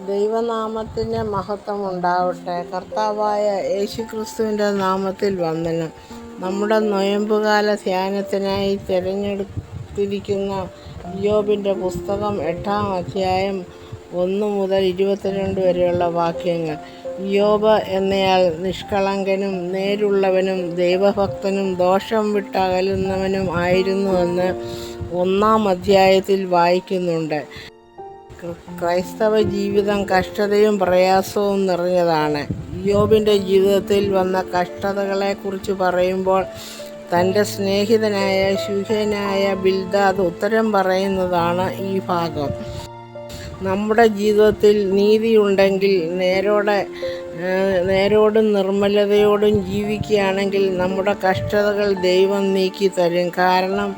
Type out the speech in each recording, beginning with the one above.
ദൈവനാമത്തിന് മഹത്വം ഉണ്ടാവട്ടെ. കർത്താവായ യേശുക്രിസ്തുവിൻ്റെ നാമത്തിൽ വന്ദനം. നമ്മുടെ നൊയമ്പുകാല ധ്യാനത്തിനായി തിരഞ്ഞെടുത്തിരിക്കുന്ന ഇയ്യോബിൻ്റെ പുസ്തകം 8-ാം അധ്യായം 1 മുതൽ 22 വരെയുള്ള വാക്യങ്ങൾ. ഇയ്യോബ് എന്നയാൾ നിഷ്കളങ്കനും നേരുള്ളവനും ദൈവഭക്തനും ദോഷം വിട്ടകലുന്നവനും ആയിരുന്നുവെന്ന് 1-ാം അധ്യായത്തിൽ വായിക്കുന്നുണ്ട്. ക്രൈസ്തവ ജീവിതം കഷ്ടതയും പ്രയാസവും നിറഞ്ഞതാണ്. ഇയ്യോബിൻ്റെ ജീവിതത്തിൽ വന്ന കഷ്ടതകളെക്കുറിച്ച് പറയുമ്പോൾ തൻ്റെ സ്നേഹിതനായ ശൂഹ്യനായ ബിൽദാദ് ഉത്തരം പറയുന്നതാണ് ഈ ഭാഗം. നമ്മുടെ ജീവിതത്തിൽ നീതിയുണ്ടെങ്കിൽ, നേരോടും നിർമ്മലതയോടും ജീവിക്കുകയാണെങ്കിൽ നമ്മുടെ കഷ്ടതകൾ ദൈവം നീക്കി തരും. കാരണം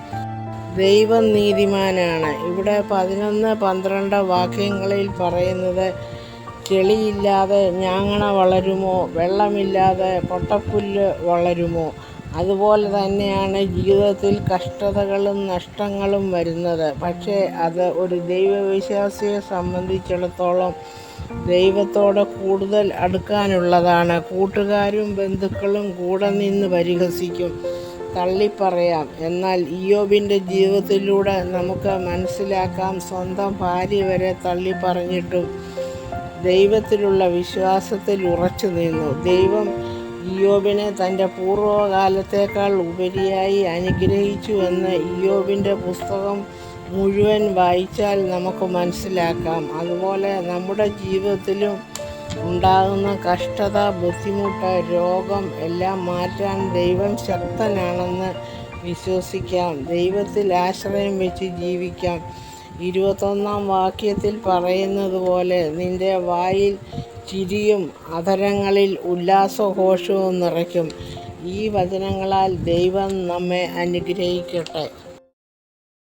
ദൈവം നീതിമാനാണ്. ഇവിടെ 11-12 വാക്യങ്ങളിൽ പറയുന്നത്, ചെളിയില്ലാതെ ഞാങ്ങണ വളരുമോ, വെള്ളമില്ലാതെ പൊട്ടപ്പുല്ല് വളരുമോ? അതുപോലെ തന്നെയാണ് ജീവിതത്തിൽ കഷ്ടതകളും നഷ്ടങ്ങളും വരുന്നത്. പക്ഷേ അത് ഒരു ദൈവവിശ്വാസിയെ സംബന്ധിച്ചിടത്തോളം ദൈവത്തോട് കൂടുതൽ അടുക്കാനുള്ളതാണ്. കൂട്ടുകാരും ബന്ധുക്കളും കൂടെ നിന്ന് പരിഹസിക്കും, തള്ളിപ്പറയാം. എന്നാൽ ഇയ്യോബിൻ്റെ ജീവിതത്തിലൂടെ നമുക്ക് മനസ്സിലാക്കാം, സ്വന്തം ഭാര്യ വരെ തള്ളിപ്പറഞ്ഞിട്ടും ദൈവത്തിലുള്ള വിശ്വാസത്തിൽ ഉറച്ചു നിന്നു. ദൈവം ഇയ്യോബിനെ തൻ്റെ പൂർവ്വകാലത്തേക്കാൾ ഉപരിയായി അനുഗ്രഹിച്ചു എന്ന് ഇയ്യോബിൻ്റെ പുസ്തകം മുഴുവൻ വായിച്ചാൽ നമുക്ക് മനസ്സിലാക്കാം. അതുപോലെ നമ്മുടെ ജീവിതത്തിലും ഉണ്ടാകുന്ന കഷ്ടത, ബുദ്ധിമുട്ട്, രോഗം എല്ലാം മാറ്റാൻ ദൈവം ശക്തനാണെന്ന് വിശ്വസിക്കാം. ദൈവത്തിൽ ആശ്രയം വെച്ച് ജീവിക്കാം. 21-ാം വാക്യത്തിൽ പറയുന്നത് പോലെ, നിന്റെ വായിൽ ചിരിയും അധരങ്ങളിൽ ഉല്ലാസഘോഷവും നിറയ്ക്കും. ഈ വചനങ്ങളാൽ ദൈവം നമ്മെ അനുഗ്രഹിക്കട്ടെ.